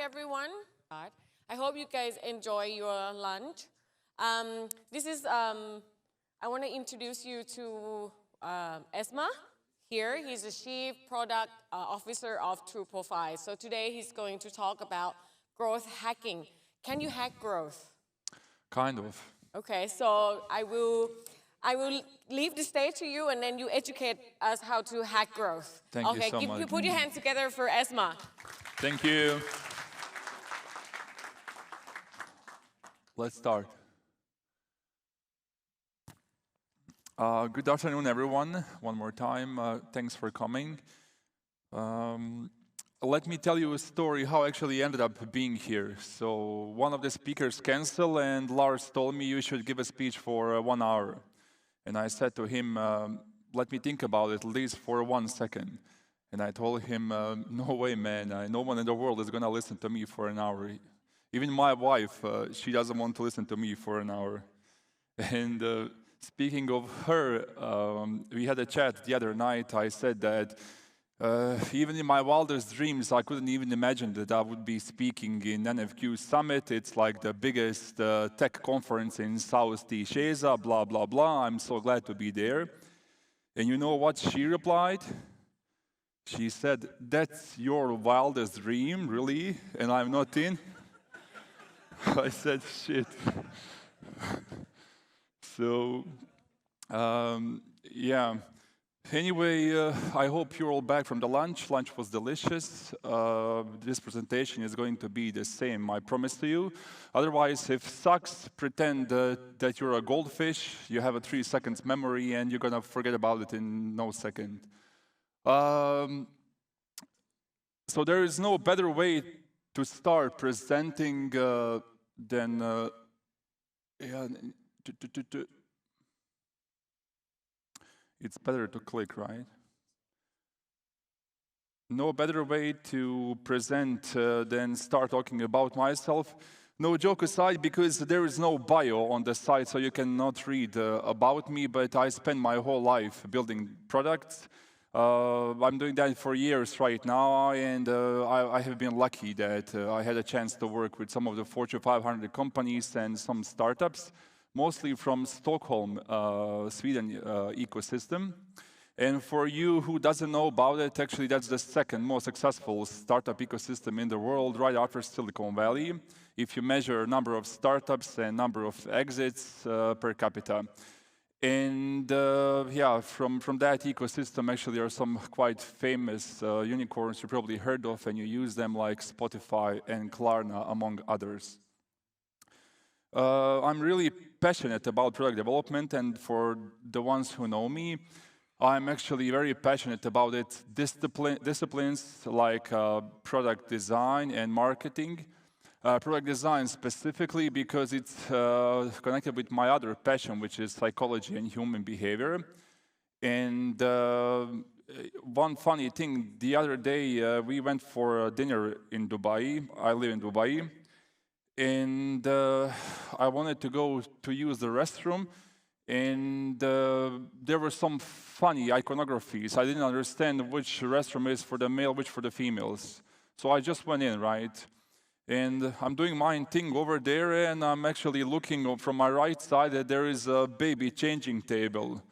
everyone. I hope you guys enjoy your lunch. I want to introduce you to Esmar here. He's the Chief Product Officer of True Profile. So today he's going to talk about growth hacking. Can you hack growth? Kind of. Okay, so I will leave the stage to you, and then you educate us how to hack growth. Thank you so much. Okay, put your hands together for Esmar. Thank you. Let's start. Good afternoon, everyone. One more time, thanks for coming. Let me tell you a story how I actually ended up being here. So one of the speakers canceled, and Lars told me you should give a speech for 1 hour. And I said to him, let me think about it at least for 1 second. And I told him, no way, man. No one in the world is going to listen to me for an hour. Even my wife, she doesn't want to listen to me for an hour. And speaking of her, we had a chat the other night. I said that even in my wildest dreams, I couldn't even imagine that I would be speaking in NFQ Summit. It's like the biggest tech conference in Southeast Asia, blah, blah, blah. I'm so glad to be there. And you know what she replied? She said, that's your wildest dream, really? And I'm not in? I said, shit. So, yeah. Anyway, I hope you're all back from the lunch. Lunch was delicious. This presentation is going to be the same, I promise to you. Otherwise, if sucks, pretend that you're a goldfish, you have a 3 seconds memory, and you're going to forget about it in no second. So there is no better way to start presenting than it's better to click, right? No better way to present than start talking about myself. No joke aside, because there is no bio on the site, so you cannot read about me, but I spent my whole life building products. I'm doing that for years right now, and I have been lucky that I had a chance to work with some of the Fortune 500 companies and some startups, mostly from Stockholm, Sweden ecosystem. And for you who doesn't know about it, actually that's the second most successful startup ecosystem in the world, right after Silicon Valley, if you measure number of startups and number of exits per capita. And yeah, from that ecosystem, actually, are some quite famous unicorns you probably heard of, and you use them like Spotify and Klarna, among others. I'm really passionate about product development, and for the ones who know me, I'm actually very passionate about it. Disciplines like product design and marketing. Product design specifically because it's connected with my other passion, which is psychology and human behavior. And one funny thing, the other day we went for dinner in Dubai. I live in Dubai. And I wanted to go to use the restroom. And there were some funny iconographies. I didn't understand which restroom is for the male, which for the females. So I just went in, right? And I'm doing my thing over there, and I'm actually looking from my right side that there is a baby changing table.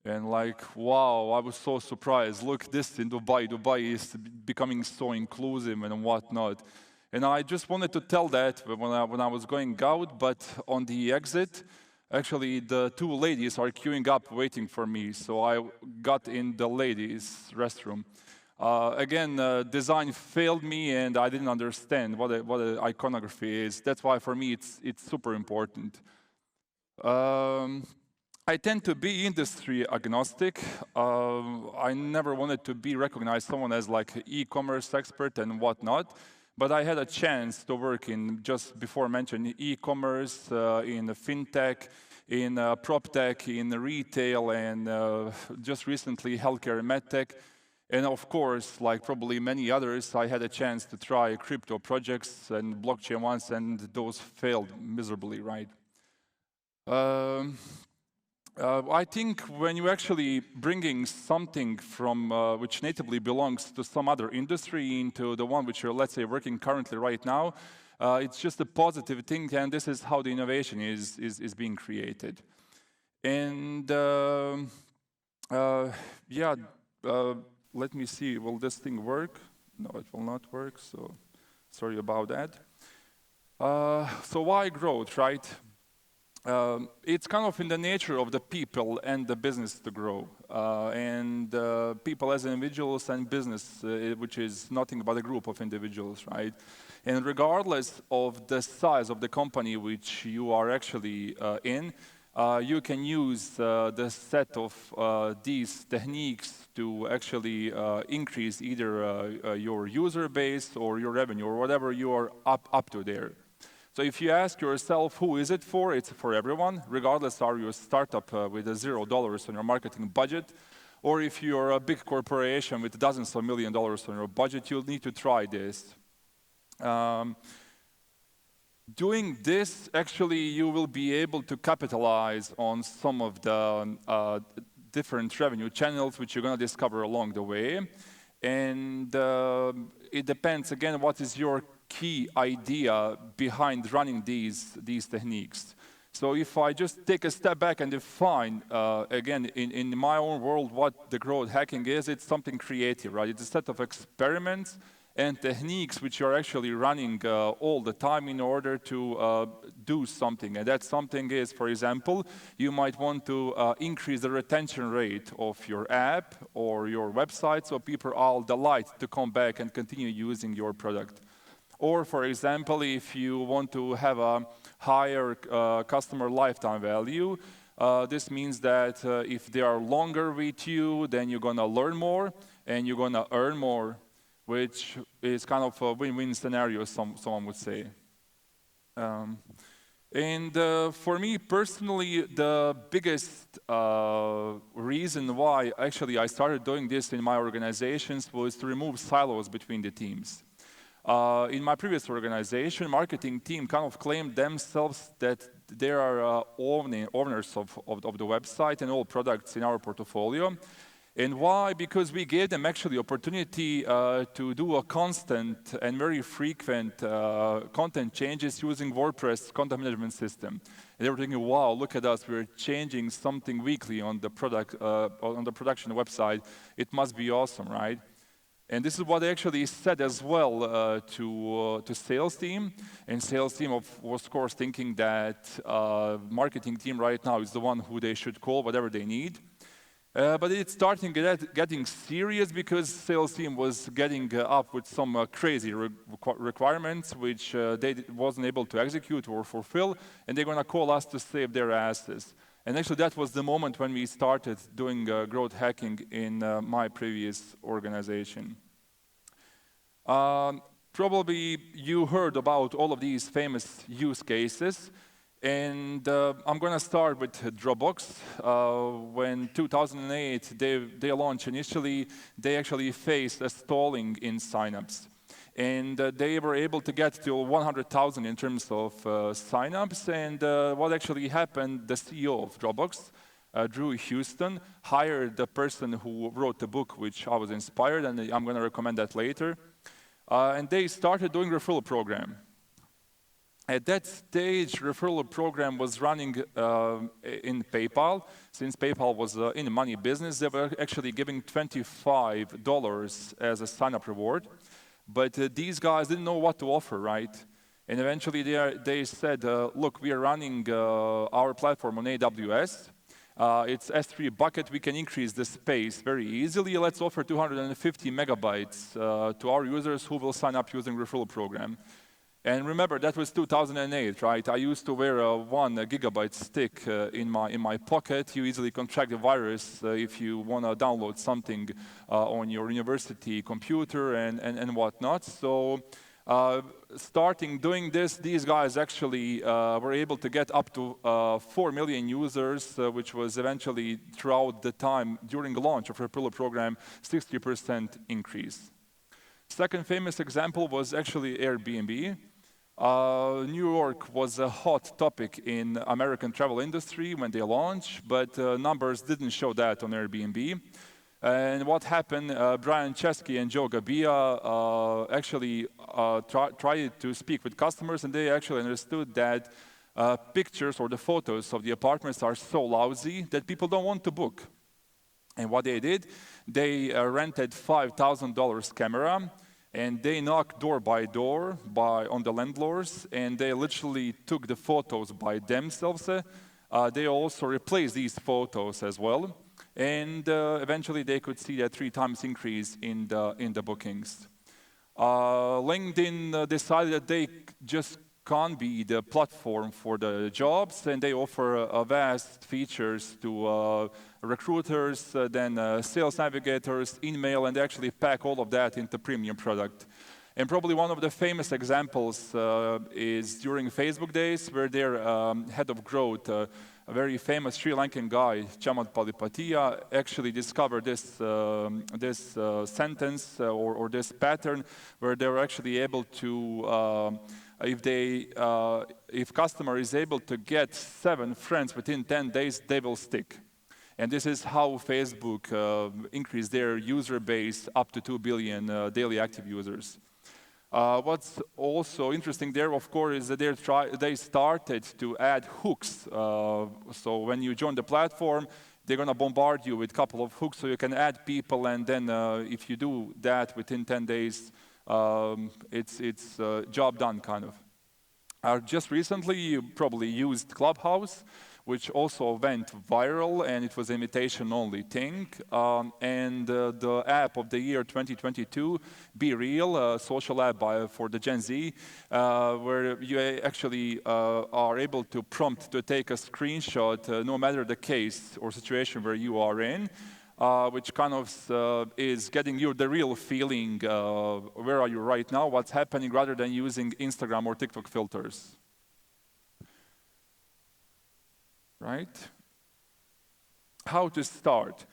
And like, wow, I was so surprised. Look, this in Dubai. Dubai is becoming so inclusive and whatnot. And I just wanted to tell that when I was going out, but on the exit, actually the two ladies are queuing up waiting for me. So I got in the ladies' restroom. Again, design failed me, and I didn't understand what a iconography is. That's why, for me, it's super important. I tend to be industry agnostic. I never wanted to be recognized someone as like an e-commerce expert and whatnot, but I had a chance to work in, just before mentioned, e-commerce, in FinTech, in PropTech, in retail, and just recently healthcare and medtech. And of course, like probably many others, I had a chance to try crypto projects and blockchain ones, and those failed miserably, right? I think when you actually bringing something from which natively belongs to some other industry into the one which you're, let's say, working currently right now, it's just a positive thing, and this is how the innovation is being created. And yeah, let me see, will this thing work? No, it will not work, so sorry about that. So why growth, right? It's kind of in the nature of the people and the business to grow. And people as individuals and business, which is nothing but a group of individuals, right? And regardless of the size of the company which you are actually in, you can use the set of these techniques to actually increase either your user base or your revenue or whatever you are up to there. So if you ask yourself, who is it for? It's for everyone, regardless are you a startup with $0 on your marketing budget, or if you're a big corporation with dozens of $millions on your budget, you'll need to try this. Doing this, actually, you will be able to capitalize on some of the different revenue channels which you're going to discover along the way. And it depends, again, what is your key idea behind running these techniques. So if I just take a step back and define, again, in my own world, what the growth hacking is, it's something creative, right? It's a set of experiments and techniques which you're actually running all the time in order to do something. And that something is, for example, you might want to increase the retention rate of your app or your website so people are delighted to come back and continue using your product. Or, for example, if you want to have a higher customer lifetime value, this means that if they are longer with you, then you're going to learn more and you're going to earn more, which is kind of a win-win scenario, someone would say. And for me personally, the biggest reason why actually I started doing this in my organizations was to remove silos between the teams. In my previous organization, marketing team kind of claimed themselves that they are owners of the website and all products in our portfolio. And why? Because we gave them actually opportunity to do a constant and very frequent content changes using WordPress content management system. And they were thinking, wow, look at us, we're changing something weekly on the product, on the production website. It must be awesome, right? And this is what they actually said as well to sales team. And sales team, of course, thinking that marketing team right now is the one who they should call, whatever they need. But it's starting getting serious because sales team was getting up with some crazy requirements which they wasn't able to execute or fulfill, and they're going to call us to save their asses. And actually, that was the moment when we started doing growth hacking in my previous organization. Probably you heard about all of these famous use cases. And I'm going to start with Dropbox. When 2008 they launched initially, they actually faced a stalling in signups. And they were able to get to 100,000 in terms of signups. And what actually happened, the CEO of Dropbox, Drew Houston, hired the person who wrote the book, which I was inspired, and I'm going to recommend that later. And they started doing referral program. At that stage, referral program was running in PayPal. Since PayPal was in the money business, they were actually giving $25 as a sign-up reward. But these guys didn't know what to offer, right? And eventually they said, look, we are running our platform on AWS. It's S3 bucket. We can increase the space very easily. Let's offer 250 megabytes to our users who will sign up using referral program. And remember, that was 2008, right? I used to wear a 1 gigabyte stick in my pocket. You easily contract the virus if you want to download something on your university computer and whatnot. So starting doing this, these guys actually were able to get up to 4 million users, which was eventually, throughout the time, during the launch of referral program, 60% increase. Second famous example was actually Airbnb. New York was a hot topic in American travel industry when they launched, but numbers didn't show that on Airbnb. And what happened, Brian Chesky and Joe Gabbia actually tried to speak with customers, and they actually understood that pictures or the photos of the apartments are so lousy that people don't want to book. And what they did, they rented $5,000 camera, and they knocked door by door on the landlords, and they literally took the photos by themselves. They also replaced these photos as well, and eventually they could see a 3 times increase in the bookings. LinkedIn decided that they just can't be the platform for the jobs, and they offer vast features to recruiters, then sales navigators, email, and they actually pack all of that into premium product. And probably one of the famous examples is during Facebook days, where their head of growth, a very famous Sri Lankan guy, Chamat Palipatia, actually discovered this sentence or this pattern where they were actually able to if customer is able to get 7 friends within 10 days, they will stick. And this is how Facebook increased their user base up to 2 billion daily active users. What's also interesting there, of course, is that they started to add hooks. So when you join the platform, they're going to bombard you with a couple of hooks so you can add people, and then if you do that within 10 days, it's job done, kind of. Just recently, you probably used Clubhouse, which also went viral, and it was an invitation-only thing. And the app of the year 2022, Be Real, a social app for the Gen Z, where you actually are able to prompt to take a screenshot, no matter the case or situation where you are in, which kind of is getting you the real feeling, where are you right now, what's happening, rather than using Instagram or TikTok filters. Right? How to start?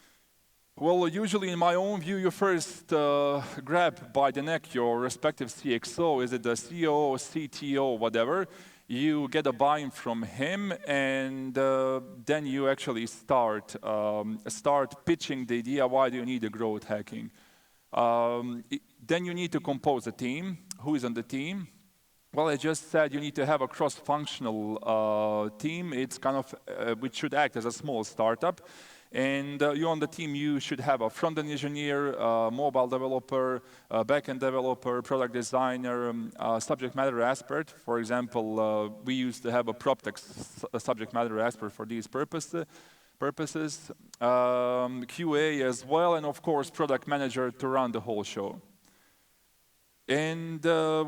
Well, usually in my own view, you first grab by the neck your respective CXO, is it the CEO, CTO, whatever. You get a buy-in from him, and then you actually start pitching the idea, why do you need a growth hacking? Then you need to compose a team. Who is on the team? Well, I just said you need to have a cross-functional team. It's kind of, which should act as a small startup. And you on the team, you should have a front-end engineer, mobile developer, back-end developer, product designer, subject matter expert. For example, we used to have a PropTech subject matter expert for these purposes, QA as well, and of course, product manager to run the whole show. And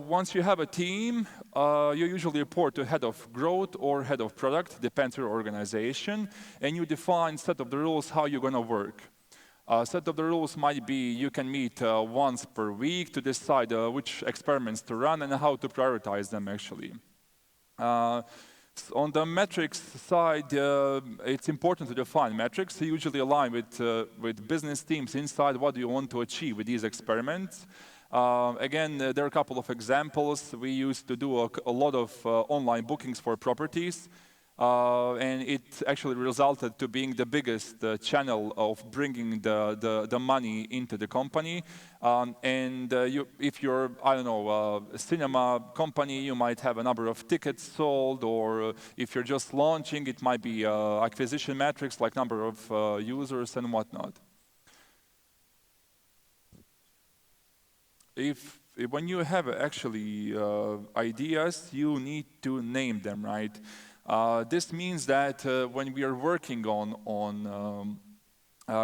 once you have a team, you usually report to head of growth or head of product, depends on your organization, and you define set of the rules how you're going to work. Set of the rules might be you can meet once per week to decide which experiments to run and how to prioritize them, actually. On the metrics side, it's important to define metrics. You usually align with business teams inside what do you want to achieve with these experiments. Again, there are a couple of examples. We used to do a lot of online bookings for properties, and it actually resulted to being the biggest channel of bringing the money into the company. If you're, I don't know, a cinema company, you might have a number of tickets sold, or if you're just launching, it might be acquisition metrics like number of users and whatnot. When you have actually ideas, you need to name them, right? This means that when we are working on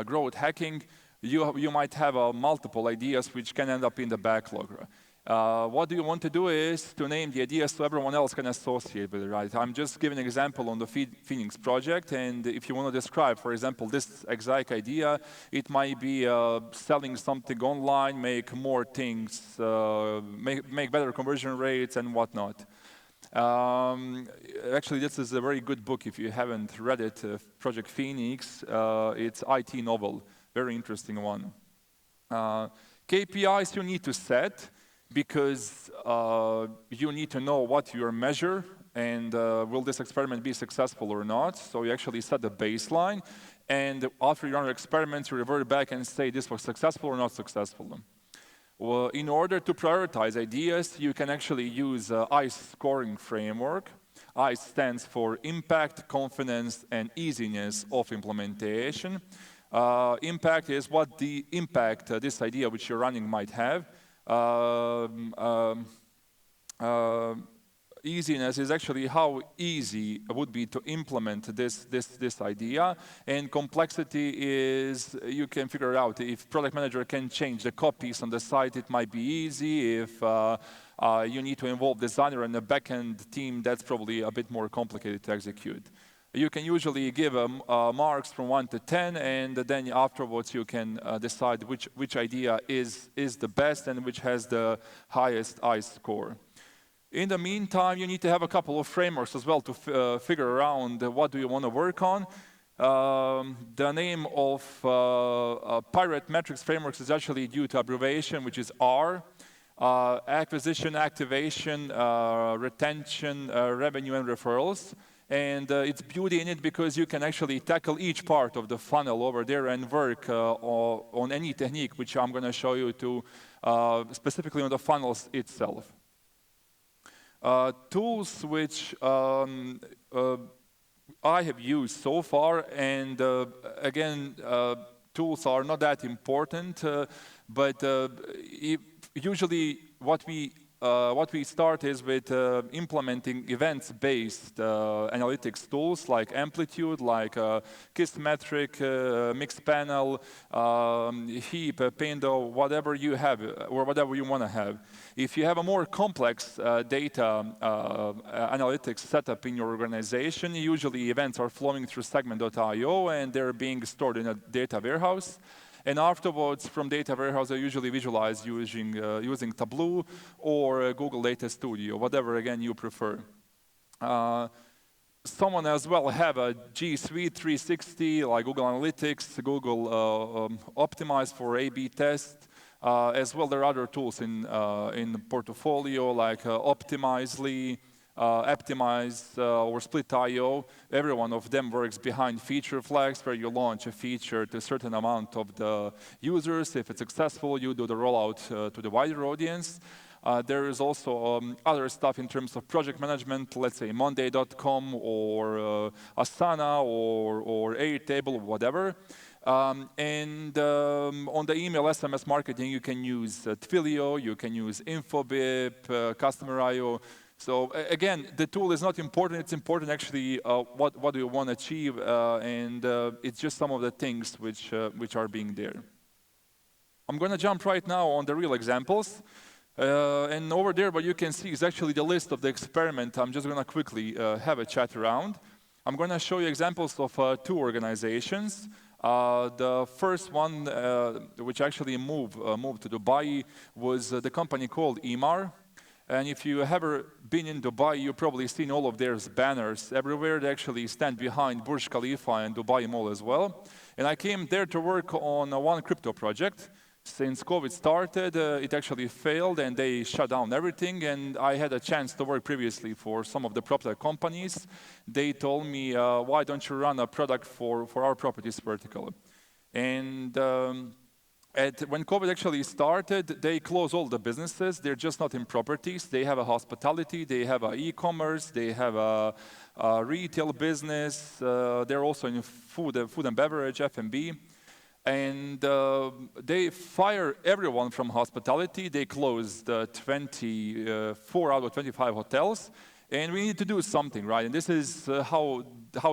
growth hacking, you might have multiple ideas which can end up in the backlog. What you want to do is to name the ideas so everyone else can associate with it, right? I'm just giving an example on the Phoenix project, and if you want to describe, for example, this exact idea, it might be selling something online, make more things, make better conversion rates and whatnot. Actually, this is a very good book if you haven't read it, Project Phoenix. It's IT novel, very interesting one. KPIs you need to set. because you need to know what you measure and will this experiment be successful or not. So you actually set the baseline, and after you run your experiments, you revert back and say this was successful or not successful. Well, in order to prioritize ideas, you can actually use ICE scoring framework. ICE stands for Impact, Confidence, and Easiness of Implementation. Impact is what the impact this idea which you're running might have. Easiness is actually how easy it would be to implement this idea, and complexity is you can figure it out. If product manager can change the copies on the site, it might be easy. If you need to involve designer and the backend team, that's probably a bit more complicated to execute. You can usually give marks from 1 to 10, and then afterwards you can decide which idea is the best and which has the highest ICE score. In the meantime, you need to have a couple of frameworks as well to figure around what do you want to work on. The name of Pirate Metrics frameworks is actually due to abbreviation, which is R. Acquisition, activation, retention, revenue, and referrals. And it's beauty in it because you can actually tackle each part of the funnel over there and work on any technique, which I'm going to show you to specifically on the funnels itself. Tools which I have used so far, and again, tools are not that important, but usually what we start is with implementing events-based analytics tools like Amplitude, like Kissmetric, Mixpanel, Heap, Pando, whatever you have or whatever you want to have. If you have a more complex data analytics setup in your organization, usually events are flowing through segment.io and they're being stored in a data warehouse. And afterwards, from data warehouse, I usually visualize using Tableau or Google Data Studio, whatever, again, you prefer. Someone as well have a G Suite 360, like Google Analytics, Google Optimize for A/B test. As well, there are other tools in the portfolio, like Optimizely, Optimize, or Split.io. Every one of them works behind feature flags, where you launch a feature to a certain amount of the users. If it's successful, you do the rollout to the wider audience. There is also other stuff in terms of project management, let's say Monday.com or Asana or Airtable, whatever. On the email SMS marketing, you can use Twilio, you can use Infobip, Customer.io. So again, the tool is not important. It's important actually what do you want to achieve, and it's just some of the things which are being there. I'm going to jump right now on the real examples. And over there, what you can see is actually the list of the experiment. I'm just going to quickly have a chat around. I'm going to show you examples of 2 organizations. The first one, which actually moved to Dubai, was the company called Esmar. And if you have ever been in Dubai, you've probably seen all of their banners everywhere. They actually stand behind Burj Khalifa and Dubai Mall as well. And I came there to work on one crypto project. Since COVID started, it actually failed and they shut down everything. And I had a chance to work previously for some of the PropTech companies. They told me, why don't you run a product for our properties vertical? And when COVID actually started, they closed all the businesses. They're just not in properties. They have a hospitality, they have a e-commerce, they have a retail business. They're also in food and beverage, F&B. And they fire everyone from hospitality. They closed 24 out of 25 hotels. And we need to do something, right? And this is how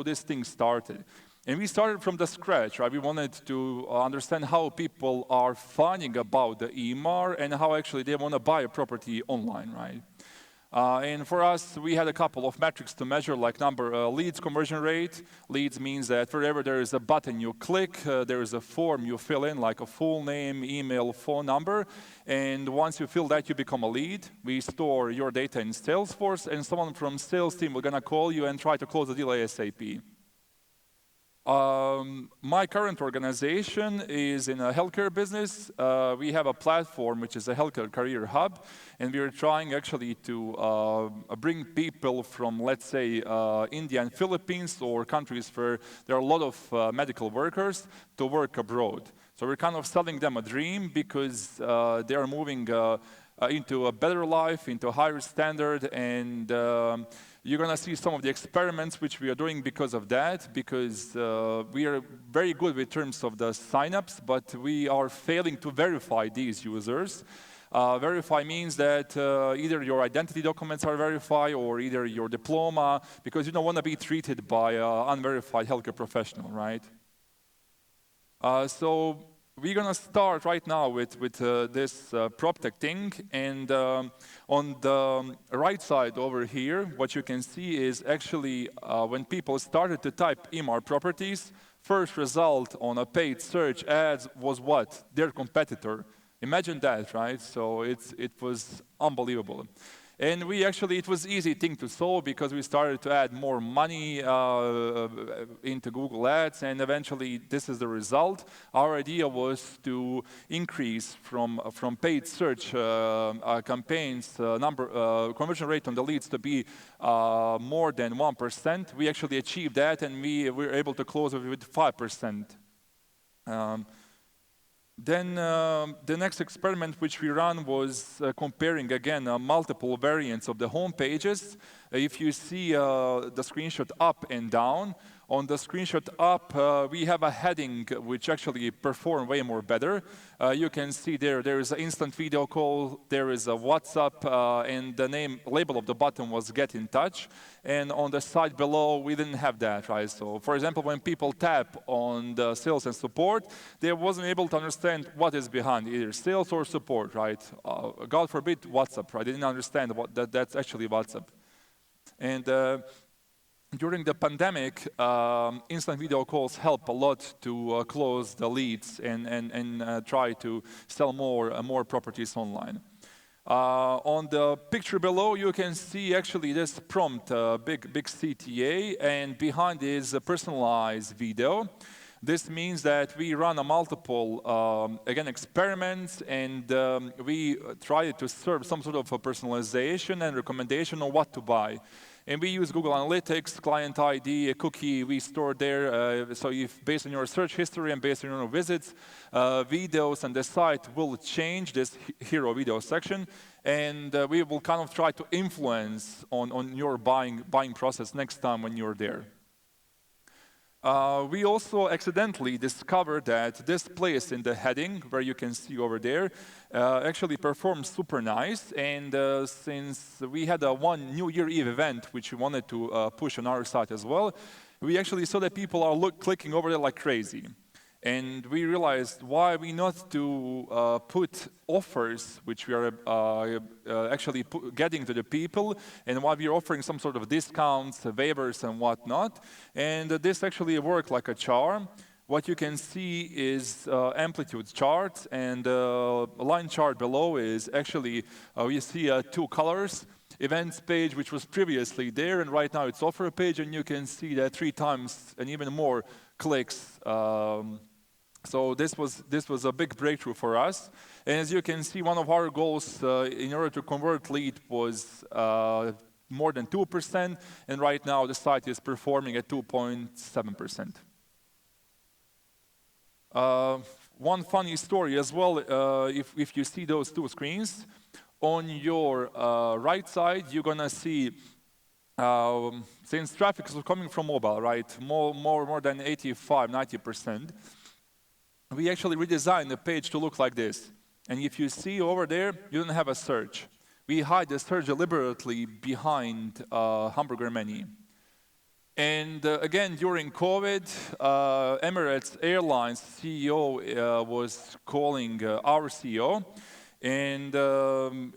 this thing started. And we started from the scratch, right? We wanted to understand how people are finding about the Esmar and how actually they want to buy a property online, right? And for us, we had a couple of metrics to measure, like leads conversion rate. Leads means that wherever there is a button you click, there is a form you fill in, like a full name, email, phone number. And once you fill that, you become a lead. We store your data in Salesforce, and someone from sales team will gonna call you and try to close the deal ASAP. My current organization is in a healthcare business. We have a platform which is a healthcare career hub, and we are trying actually to bring people from, let's say, India and Philippines, or countries where there are a lot of medical workers, to work abroad. So we're kind of selling them a dream, because they are moving into a better life, into a higher standard, and you're going to see some of the experiments which we are doing because of that, because we are very good in terms of the signups, but we are failing to verify these users. Verify means that either your identity documents are verified, or either your diploma, because you don't want to be treated by an unverified healthcare professional, right? So we're going to start right now with this PropTech thing, and on the right side over here, what you can see is actually when people started to type Esmar properties, first result on a paid search ads was what? Their competitor. Imagine that, right? So it was unbelievable. And it was easy thing to solve, because we started to add more money into Google Ads, and eventually this is the result. Our idea was to increase from paid search campaigns conversion rate on the leads to be more than 1%. We actually achieved that, and we were able to close it with 5%. Then the next experiment which we ran was comparing again multiple variants of the home pages. If you see the screenshot up and down, on the screenshot up we have a heading which actually performed way more better. You can see there is an instant video call, there is a WhatsApp, and the label of the button was Get in Touch. And on the side below, we didn't have that, right? So, for example, when people tap on the sales and support, they wasn't able to understand what is behind, either sales or support, right? God forbid, WhatsApp, right? They didn't understand that's actually WhatsApp. And during the pandemic, instant video calls help a lot to close the leads and try to sell more properties online. On the picture below, you can see actually this prompt, big CTA, and behind is a personalized video. This means that we run a multiple, again, experiments, and we try to serve some sort of a personalization and recommendation on what to buy. And we use Google Analytics, client ID, a cookie we store there. So if based on your search history and based on your visits, videos and the site will change this hero video section. And we will kind of try to influence on your buying process next time when you're there. We also accidentally discovered that this place in the heading, where you can see over there, actually performs super nice. And since we had one New Year Eve event, which we wanted to push on our site as well, we actually saw that people are clicking over there like crazy. And we realized why we not to put offers which we are actually getting to the people, and why we are offering some sort of discounts, waivers and whatnot. And this actually worked like a charm. What you can see is amplitude charts, and line chart below is actually, we see two colors. Events page, which was previously there, and right now it's offer page, and you can see that 3 times and even more clicks. So this was a big breakthrough for us. And as you can see, one of our goals in order to convert lead was more than 2%, and right now the site is performing at 2.7%. One funny story as well, if you see those two screens, on your right side, you're gonna see, since traffic is coming from mobile, right, more than 85–90%, we actually redesigned the page to look like this. And if you see over there, you don't have a search. We hide the search deliberately behind hamburger menu. And again, during COVID, Emirates Airlines CEO was calling our CEO. And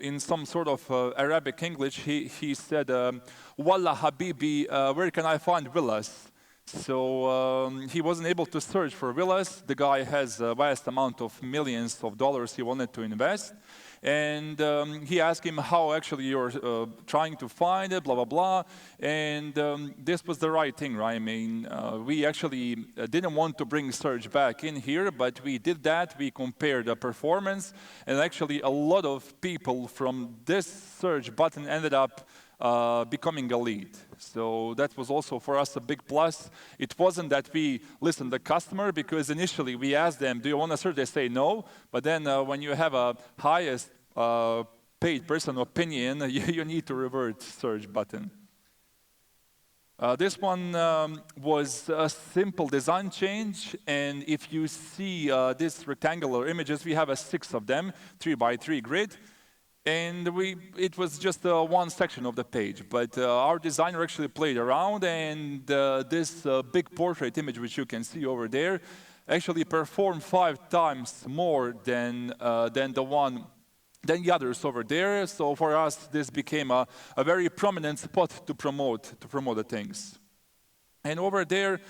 in some sort of Arabic English, he said, "Wallah Habibi, where can I find villas?" So he wasn't able to search for villas. The guy has a vast amount of millions of dollars he wanted to invest. And he asked him how actually you're trying to find it, blah, blah, blah. And this was the right thing, right? I mean, we actually didn't want to bring search back in here, but we did that. We compared the performance. And actually, a lot of people from this search button ended up becoming a lead. So that was also for us a big plus. It wasn't that we listened to the customer, because initially we asked them, do you want to search? They say no. But then when you have a highest paid person opinion, you need to revert search button. This one was a simple design change, and if you see these rectangular images, we have 6 of them, 3 by 3 grid. And it was just one section of the page, but our designer actually played around, and this big portrait image, which you can see over there, actually performed 5 times more than the others over there. So for us, this became a very prominent spot to promote the things. And over there,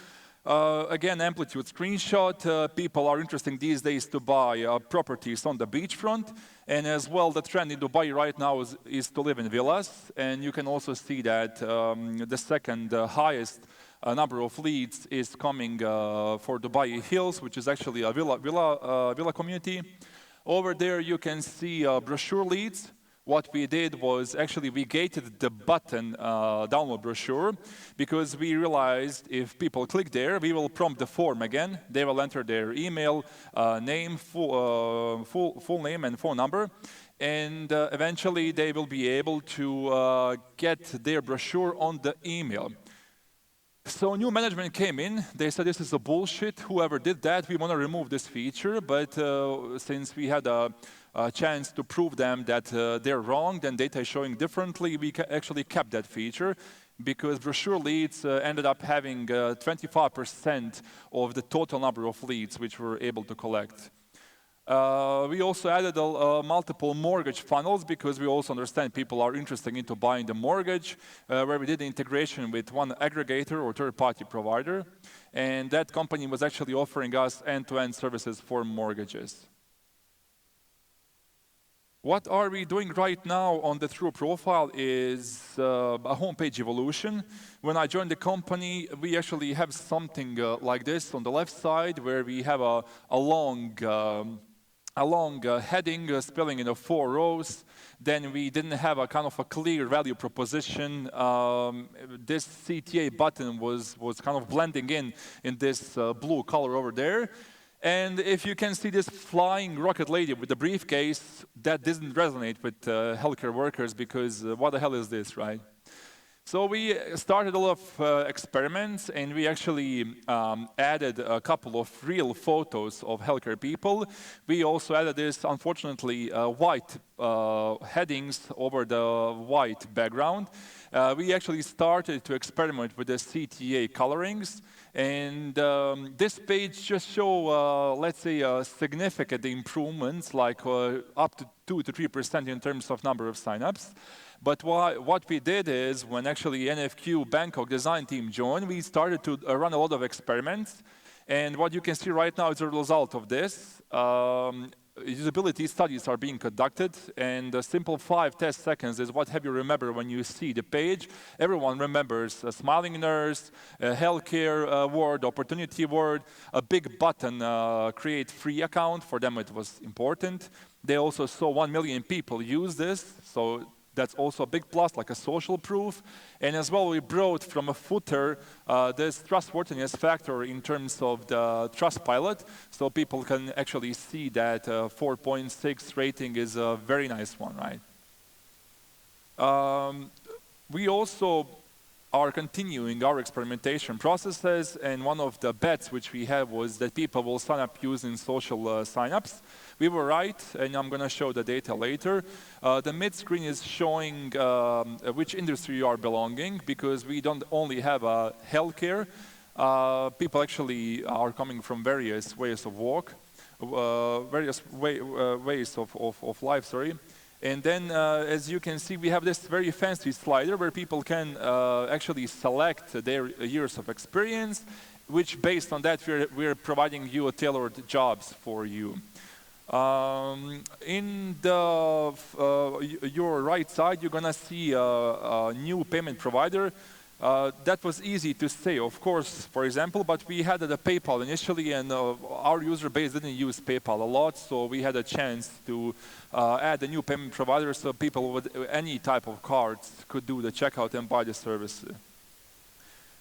again, amplitude screenshot. People are interested these days to buy properties on the beachfront. And as well, the trend in Dubai right now is to live in villas. And you can also see that the second highest number of leads is coming for Dubai Hills, which is actually a villa community. Over there, you can see brochure leads. What we did was actually we gated the button download brochure, because we realized if people click there, we will prompt the form again. They will enter their email, name, full name and phone number, and eventually they will be able to get their brochure on the email. So new management came in. They said this is a bullshit. Whoever did that, we want to remove this feature. But since we had a chance to prove them that they're wrong, then data is showing differently, we actually kept that feature, because brochure leads ended up having 25% of the total number of leads which we're able to collect. We also added multiple mortgage funnels, because we also understand people are interested into buying the mortgage, where we did the integration with one aggregator or third-party provider. And that company was actually offering us end-to-end services for mortgages. What are we doing right now on the True Profile is a homepage evolution. When I joined the company, we actually have something like this on the left side, where we have a long heading spelling in 4 rows. Then we didn't have a kind of a clear value proposition. This CTA button was kind of blending in this blue color over there. And if you can see this flying rocket lady with the briefcase, that doesn't resonate with healthcare workers, because what the hell is this, right? So we started a lot of experiments, and we actually added a couple of real photos of healthcare people. We also added this, unfortunately, white headings over the white background. We actually started to experiment with the CTA colorings. And this page just show, let's say, significant improvements, like up to 2 to 3% in terms of number of signups. But what we did is, when actually NFQ Bangkok design team joined, we started to run a lot of experiments. And what you can see right now is a result of this. Usability studies are being conducted, and the simple 5 test seconds is what have you remember when you see the page. Everyone remembers a smiling nurse, a healthcare word, opportunity word, a big button, create free account. For them it was important. They also saw 1 million people use this, so that's also a big plus, like a social proof. And as well, we brought from a footer this trustworthiness factor in terms of the Trustpilot, so people can actually see that 4.6 rating is a very nice one, right? We also are continuing our experimentation processes, and one of the bets which we have was that people will sign up using social signups. We were right, and I'm going to show the data later. The mid-screen is showing which industry you are belonging, because we don't only have healthcare. People actually are coming from various ways of work, various ways of life, sorry. And then, as you can see, we have this very fancy slider where people can actually select their years of experience, which based on that, we're providing you tailored jobs for you. In your right side, you're gonna see a new payment provider. That was easy to say, of course, for example, but we had the PayPal initially, and our user base didn't use PayPal a lot, so we had a chance to add a new payment provider so people with any type of cards could do the checkout and buy the service.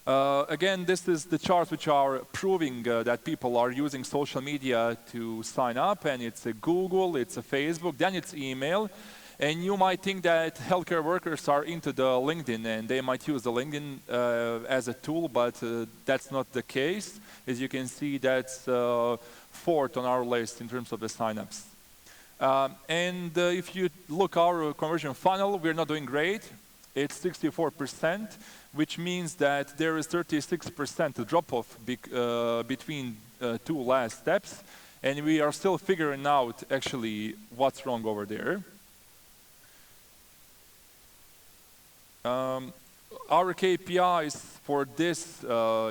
Again, this is the charts which are proving that people are using social media to sign up, and it's a Google, it's a Facebook, then it's email. And you might think that healthcare workers are into the LinkedIn and they might use the LinkedIn as a tool, but that's not the case. As you can see, that's fourth on our list in terms of the signups. If you look our conversion funnel, we're not doing great. It's 64%, which means that there is 36% drop-off between two last steps, and we are still figuring out actually what's wrong over there. Our KPIs for this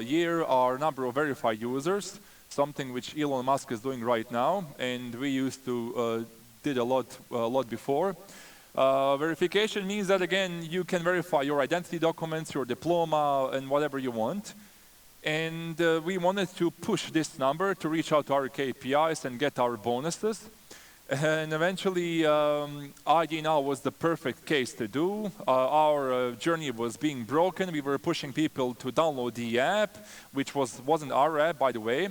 year are number of verified users, something which Elon Musk is doing right now, and we used to did a lot before. Verification means that, again, you can verify your identity documents, your diploma, and whatever you want. And we wanted to push this number to reach out to our KPIs and get our bonuses. And eventually, ID Now was the perfect case to do. Our journey was being broken. We were pushing people to download the app, which wasn't our app, by the way.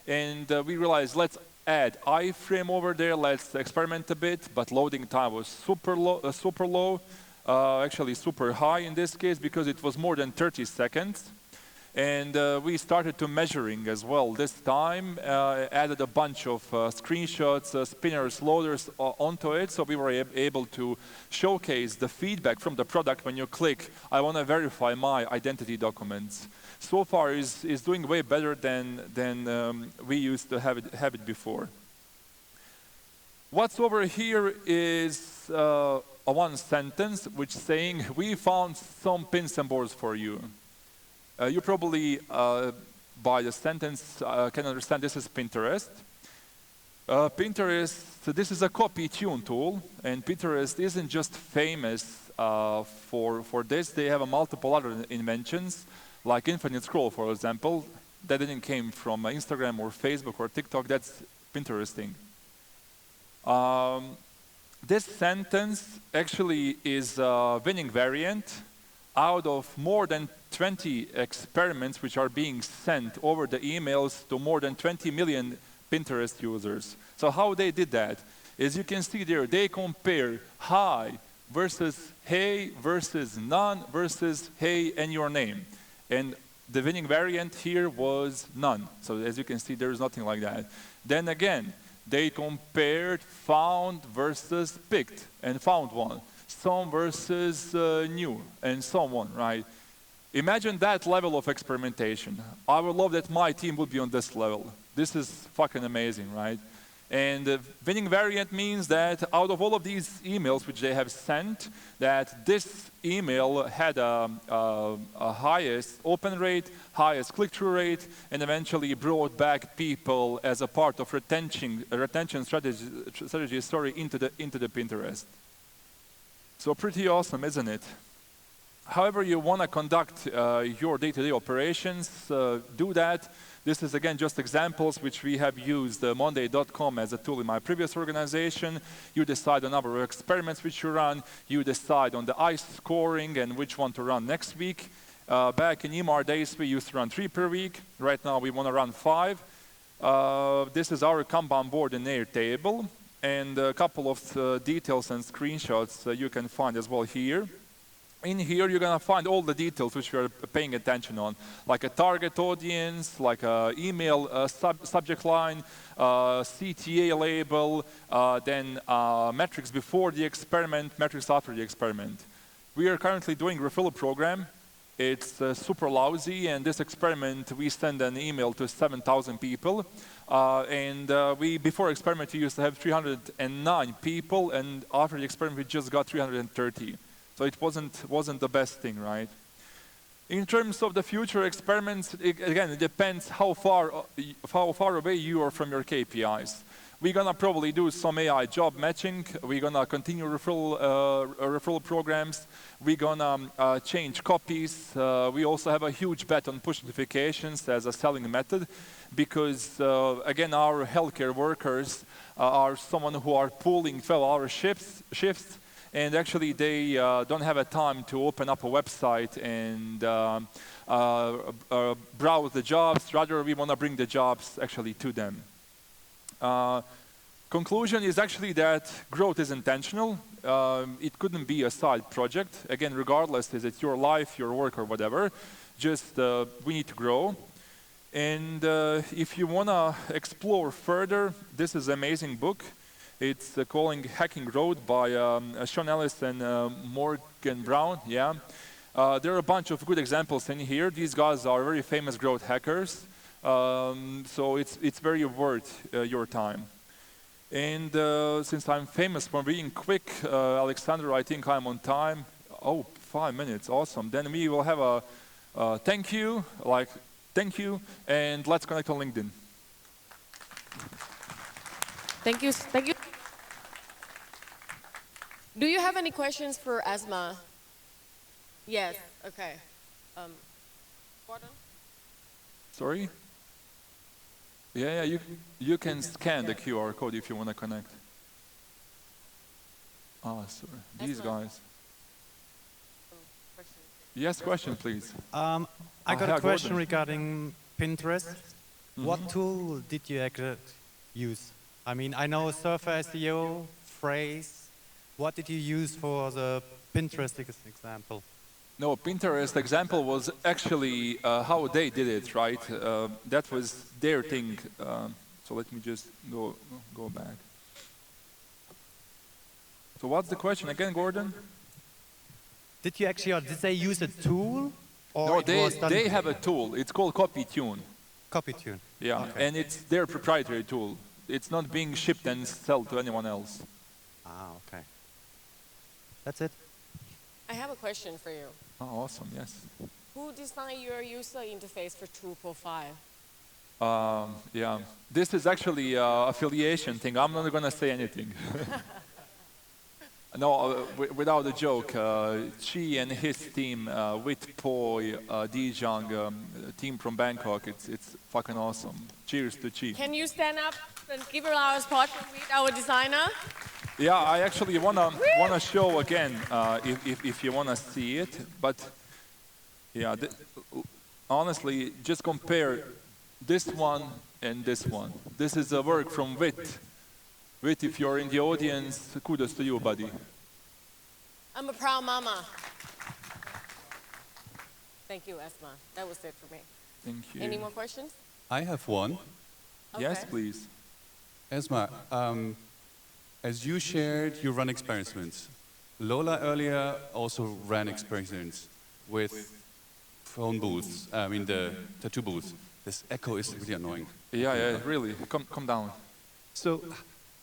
And we realized, let's add iframe over there, let's experiment a bit, but loading time was super low, actually super high in this case, because it was more than 30 seconds. And we started to measuring as well this time, added a bunch of screenshots, spinners, loaders onto it, so we were able to showcase the feedback from the product when you click, I want to verify my identity documents. So far is doing way better than we used to have it before. What's over here is a one sentence which saying, we found some pins and boards for you. You probably, by the sentence, can understand this is Pinterest. Pinterest, so this is a copy tune tool, and Pinterest isn't just famous for this. They have multiple other inventions, like infinite scroll, for example. That didn't came from Instagram or Facebook or TikTok. That's Pinteresting. This sentence actually is a winning variant out of more than 20 experiments which are being sent over the emails to more than 20 million Pinterest users. So how they did that? As you can see there, they compare hi versus hey versus none versus hey and your name. And the winning variant here was none. So as you can see, there is nothing like that. Then again, they compared found versus picked and found one. Some versus new and so on, right? Imagine that level of experimentation. I would love that my team would be on this level. This is fucking amazing, right? And the winning variant means that out of all of these emails which they have sent, that this email had a highest open rate, highest click-through rate, and eventually brought back people as a part of retention strategy into the Pinterest. So pretty awesome, isn't it? However you want to conduct your day-to-day operations, do that. This is, again, just examples which we have used Monday.com as a tool in my previous organization. You decide on number of experiments which you run. You decide on the ICE scoring and which one to run next week. Back in Emar days, we used to run 3 per week. Right now, we want to run 5. This is our Kanban board and Airtable. And a couple of details and screenshots you can find as well here. In here, you're going to find all the details which you're paying attention on, like a target audience, like an email subject line, CTA label, then metrics before the experiment, metrics after the experiment. We are currently doing a referral program, It's super lousy, and this experiment, we send an email to 7,000 people. Before experiment, we used to have 309 people, and after the experiment, we just got 330. So it wasn't the best thing, right? In terms of the future experiments, again, it depends how far away you are from your KPIs. We're gonna probably do some AI job matching. We're gonna continue referral programs. We're gonna change copies. We also have a huge bet on push notifications as a selling method, because again, our healthcare workers are someone who are pulling 12-hour shifts, and actually they don't have a time to open up a website and browse the jobs. Rather, we want to bring the jobs actually to them. Conclusion is actually that growth is intentional. It couldn't be a side project. Again, regardless, is it your life, your work, or whatever, just we need to grow. And if you want to explore further, this is an amazing book. It's calling Hacking Growth by Sean Ellis and Morgan Brown. Yeah, there are a bunch of good examples in here. These guys are very famous growth hackers, so it's very worth your time. And since I'm famous for being quick, Alexander, I think I'm on time. Oh, 5 minutes, awesome. Then we will have a thank you, and let's connect on LinkedIn. Thank you. Thank you. Do you have any questions for Esmar? Yes. Okay. Gordon? Sorry? Yeah, you can scan the QR code if you want to connect. Ah, sorry. These guys. Yes, question, please. I got a question regarding Pinterest. Mm-hmm. What tool did you use? I mean, I know Surfer SEO, Phrase. What did you use for the Pinterest example? No, Pinterest example was actually how they did it, right? That was their thing. So let me just go back. So what's the question again, Gordon? Did you actually, or did they use a tool? Or no, they have a tool. It's called CopyTune. CopyTune. Yeah, okay. And it's their proprietary tool. It's not being shipped and sold to anyone else. Ah, okay. That's it. I have a question for you. Oh, awesome, yes. Who designed your user interface for True Profile? Yeah, this is actually an affiliation thing. I'm not going to say anything. No, without a joke, Chi and his team, with Poi, Dijang, team from Bangkok, it's fucking awesome. Cheers to Chi. Can you stand up and give her our spot and meet our designer? Yeah, I actually wanna show again if you wanna see it, but yeah, honestly, just compare this one and this one. This is a work from Wit. Wit, if you're in the audience, kudos to you, buddy. I'm a proud mama. Thank you, Esma. That was it for me. Thank you. Any more questions? I have one. Okay. Yes, please. Esmar, as you shared, you run experiments. Lola earlier also ran experiments with phone booths, I mean the tattoo booths. This echo is really annoying. Yeah, really. Come down. So,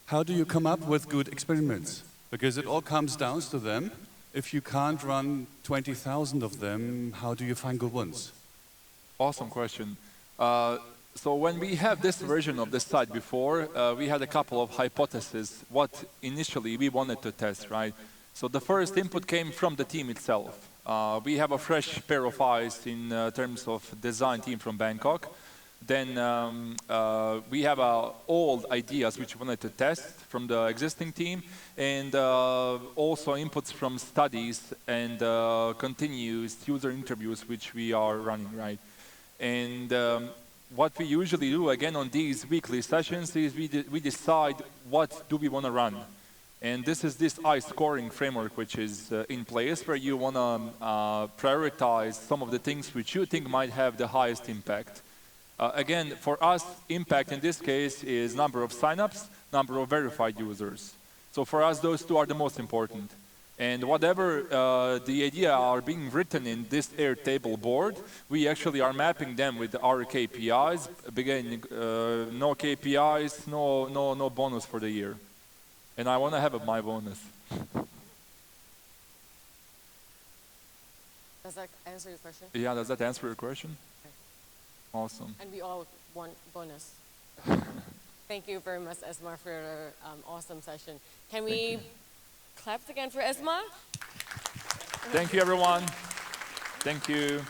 how do you come up with good experiments? Because it all comes down to them. If you can't run 20,000 of them, how do you find good ones? Awesome question. So when we have this version of the site before, we had a couple of hypotheses what initially we wanted to test, right? So the first input came from the team itself. We have a fresh pair of eyes in terms of design team from Bangkok. Then we have old ideas which we wanted to test from the existing team, and also inputs from studies and continuous user interviews which we are running, right? And what we usually do, again, on these weekly sessions is we decide what do we want to run. And this is this I-scoring framework which is in place, where you want to prioritize some of the things which you think might have the highest impact. Again, for us, impact in this case is number of signups, number of verified users. So for us, those two are the most important. And whatever the idea are being written in this Airtable board, we actually are mapping them with our KPIs. Again, no KPIs, no bonus for the year. And I want to have my bonus. Does that answer your question? Yeah, does that answer your question? Okay. Awesome. And we all want bonus. Thank you very much, Esmar, for your awesome session. Can we clap again for Esmar? Thank you, everyone. Thank you.